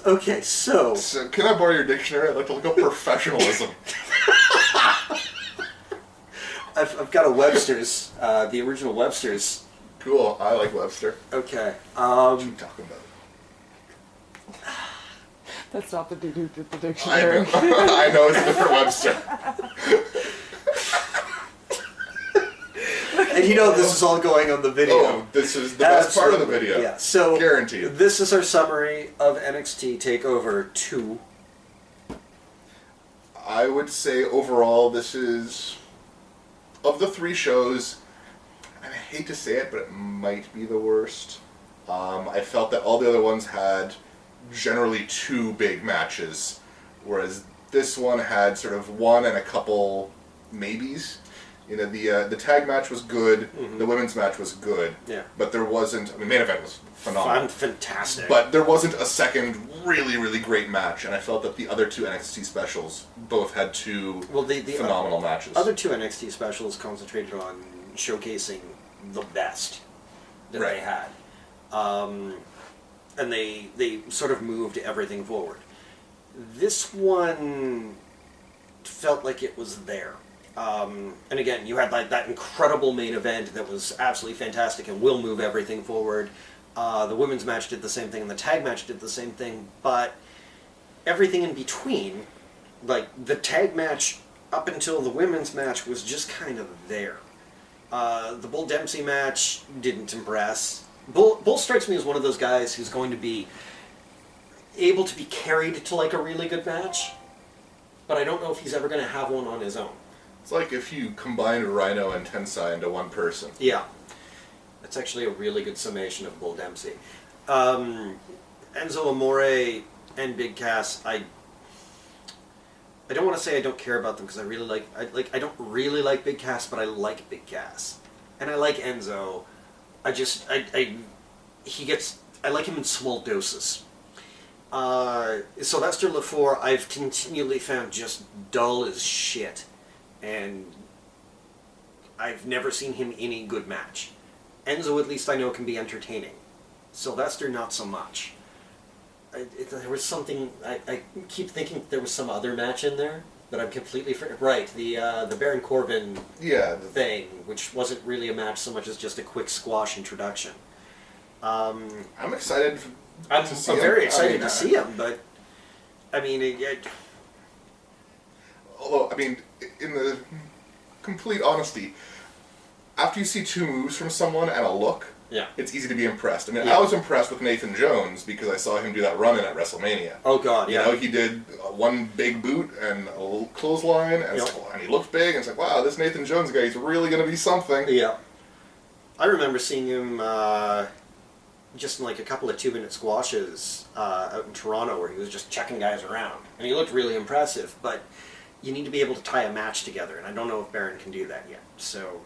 Okay, so can I borrow your dictionary? I'd like to look up professionalism. I've got a Webster's, the original Webster's. Cool. I like Webster. Okay. What are you talking about? That's not the dude who did the dictionary. I know it's a different Webster. And you know this is all going on the video. Oh, this is the best part of the video. Yeah, so guaranteed. This is our summary of NXT Takeover 2. I would say overall this is, of the 3 shows, and I hate to say it, but it might be the worst. I felt that all the other ones had generally 2 big matches, whereas this one had sort of 1 and a couple maybes. You know, the tag match was good, the women's match was good, but there wasn't, I mean, main event was phenomenal. Fantastic. But there wasn't a second really, really great match, and I felt that the other 2 NXT specials both had 2 phenomenal matches. Other 2 NXT specials concentrated on showcasing the best that they had. And they sort of moved everything forward. This one felt like it was there. And again, you had like that incredible main event that was absolutely fantastic and will move everything forward. The women's match did the same thing and the tag match did the same thing, but everything in between, like the tag match up until the women's match was just kind of there. The Bull Dempsey match didn't impress. Bull strikes me as one of those guys who's going to be able to be carried to like a really good match, but I don't know if he's ever going to have one on his own. It's like if you combined Rhino and Tensai into one person. Yeah. That's actually a really good summation of Bull Dempsey. Enzo Amore and Big Cass, I don't want to say I don't care about them because I don't really like Big Cass, but I like Big Cass. And I like Enzo. I like him in small doses. Sylvester Lefort I've continually found just dull as shit. And I've never seen him in a good match. Enzo, at least I know, can be entertaining. Sylvester, not so much. There was something... I keep thinking there was some other match in there, but I'm completely... Right, the Baron Corbin thing, which wasn't really a match so much as just a quick squash introduction. I'm excited I'm to see him. very excited to see him, but... I mean, although, I mean, in the complete honesty, after you see 2 moves from someone and a look, it's easy to be impressed. I mean, I was impressed with Nathan Jones because I saw him do that run-in at WrestleMania. Oh, God, You know, he did one big boot and a little clothesline, and, and he looked big, and it's like, wow, this Nathan Jones guy, he's really going to be something. Yeah. I remember seeing him just in like a couple of 2-minute squashes out in Toronto where he was just checking guys around. And he looked really impressive, but you need to be able to tie a match together, and I don't know if Baron can do that yet, so...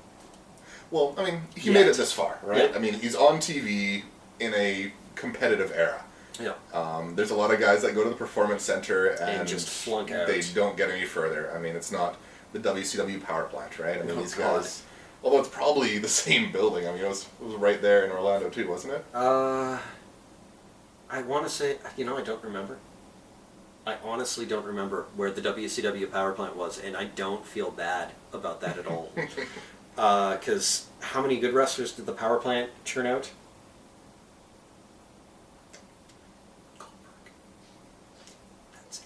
Well, I mean, he made it this far, right? Yeah. I mean, he's on TV in a competitive era. Yeah. There's a lot of guys that go to the Performance Center and just flunk out. They don't get any further. I mean, it's not the WCW power plant, right? I mean, these guys... Although it's probably the same building. I mean, it was right there in Orlando, too, wasn't it? I want to say... You know, I don't remember. I honestly don't remember where the WCW power plant was, and I don't feel bad about that at all. Because how many good wrestlers did the power plant churn out? Goldberg. That's it.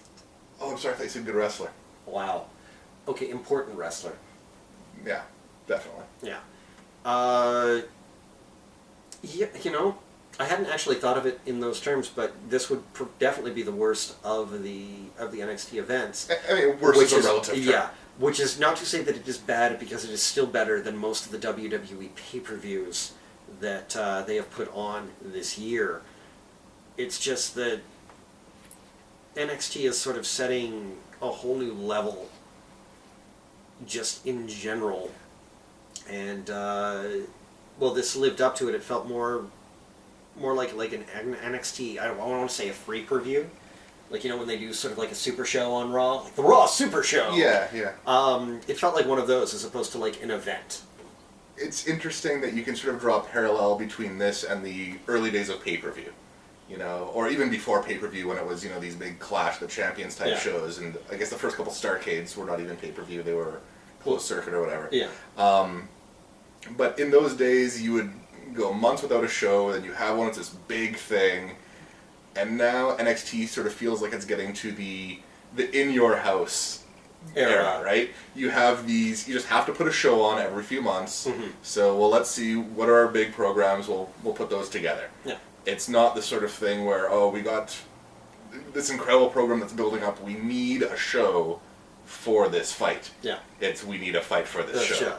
Oh, I'm sorry, I thought you said good wrestler. Wow. Okay, important wrestler. Yeah, definitely. Yeah. Yeah, you know, I hadn't actually thought of it in those terms, but this would definitely be the worst of the NXT events. I mean, worst is a relative term. Yeah, which is not to say that it is bad, because it is still better than most of the WWE pay-per-views that they have put on this year. It's just that NXT is sort of setting a whole new level just in general. And, well, this lived up to it. It felt more like an NXT, I don't want to say a free preview. Like, you know, when they do sort of like a super show on Raw? Like the Raw Super Show! Yeah, yeah. It felt like one of those as opposed to like an event. It's interesting that you can sort of draw a parallel between this and the early days of pay-per-view. you know, or even before pay-per-view when it was, you know, these big Clash of the Champions type Yeah. shows, and I guess the first couple Starcades were not even pay-per-view, they were closed circuit or whatever. Yeah. But in those days, you would go months without a show, and you have one, it's this big thing, and now NXT sort of feels like it's getting to the in-your-house era, right? You have these, you just have to put a show on every few months, so, well, let's see, what are our big programs, we'll put those together. Yeah. It's not the sort of thing where, oh, we got this incredible program that's building up, we need a show for this fight. Yeah. It's, we need a fight for this The show.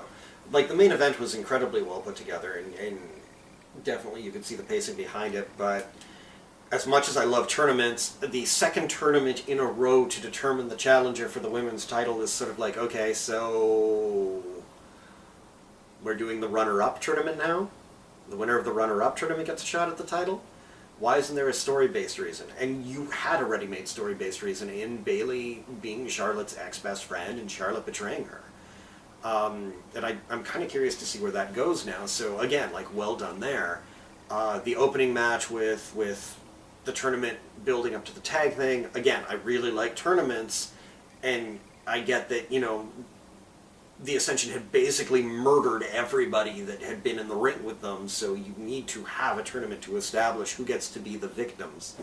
Like, the main event was incredibly well put together, and definitely you could see the pacing behind it, but as much as I love tournaments, the second tournament in a row to determine the challenger for the women's title is sort of like, okay, so we're doing the runner-up tournament now? The winner of the runner-up tournament gets a shot at the title? Why isn't there a story-based reason? And you had a ready-made story-based reason in Bayley being Charlotte's ex-best friend and Charlotte betraying her. And I'm kind of curious to see where that goes now. So again, like, well done there. The opening match with the tournament building up to the tag thing. Again, I really like tournaments, and I get that, you know, the Ascension had basically murdered everybody that had been in the ring with them, so you need to have a tournament to establish who gets to be the victims.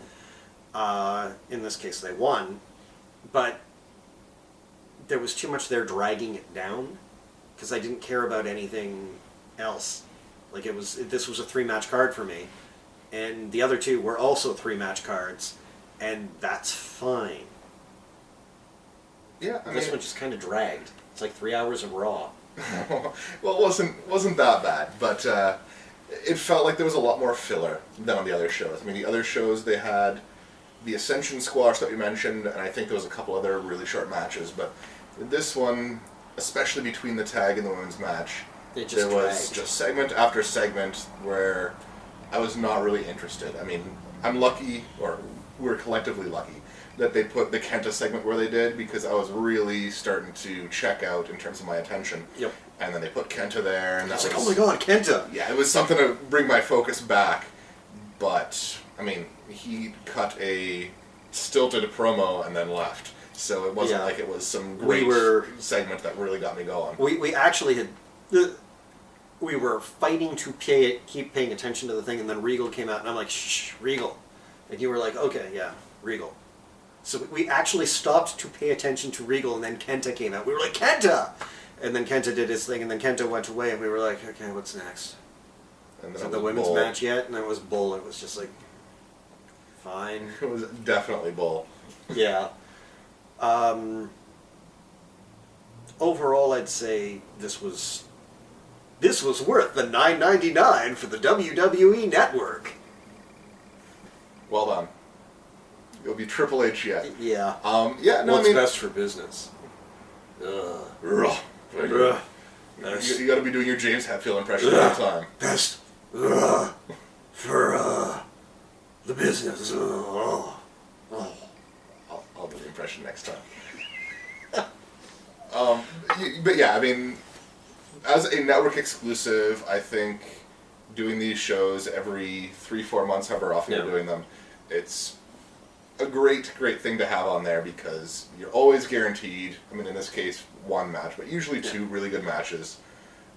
In this case, they won, but there was too much there dragging it down, because I didn't care about anything else. Like, this was a 3-match card for me, and the other two were also 3-match cards, and that's fine. Yeah, I This mean, one just kind of dragged. It's like 3 hours of Raw. well, it wasn't that bad, but it felt like there was a lot more filler than on the other shows. I mean, the other shows, they had the Ascension squash that we mentioned, and I think there was a couple other really short matches, but this one, especially between the tag and the women's match, It just there was dragged. just segment after segment where I was not really interested. I mean, I'm lucky, or we're collectively lucky, that they put the Kenta segment where they did, because I was really starting to check out in terms of my attention. Yep. And then they put Kenta there, and I that was was like, oh my god, Kenta! yeah, it was something to bring my focus back. But I mean, he cut a stilted promo and then left, so it wasn't Yeah. like it was some great segment that really got me going. We actually had... We were fighting to keep paying attention to the thing, and then Regal came out, and I'm like, shh, Regal. And you were like, okay, yeah, Regal. So we actually stopped to pay attention to Regal, and then Kenta came out. We were like, Kenta! And then Kenta did his thing, and then Kenta went away, and we were like, okay, what's next? And Is then it it the was women's Bull. match yet? And it was Bull. It was just like, fine. It was definitely Bull. Yeah. Overall, I'd say this was worth the $9.99 for the WWE Network. Well done. It'll be Triple H yet. Yeah. Yeah, no, What's I mean, best for business? Ugh. Ugh. You got to be doing your James Hetfield impression all the time. Best for the business. Oh. I'll do the impression next time. But yeah, I mean, as a network exclusive, I think doing these shows every 3-4 months, however often Yeah. you're doing them, it's a great thing to have on there, because you're always guaranteed, I mean, in this case, 1 match, but usually 2 really good matches.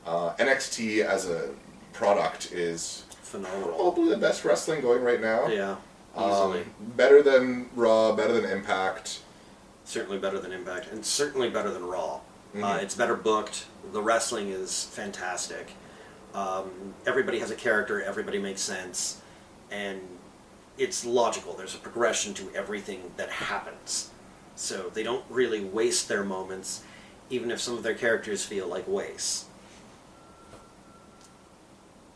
NXT as a product is Phenomenal. probably the best wrestling going right now. Yeah. Easily. Better than Raw, better than Impact. Certainly better than Impact, and certainly better than Raw. Mhm. It's better booked. The wrestling is fantastic. Everybody has a character. Everybody makes sense, and it's logical. There's a progression to everything that happens, so they don't really waste their moments, even if some of their characters feel like wastes.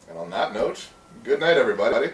And on that note, good night, everybody.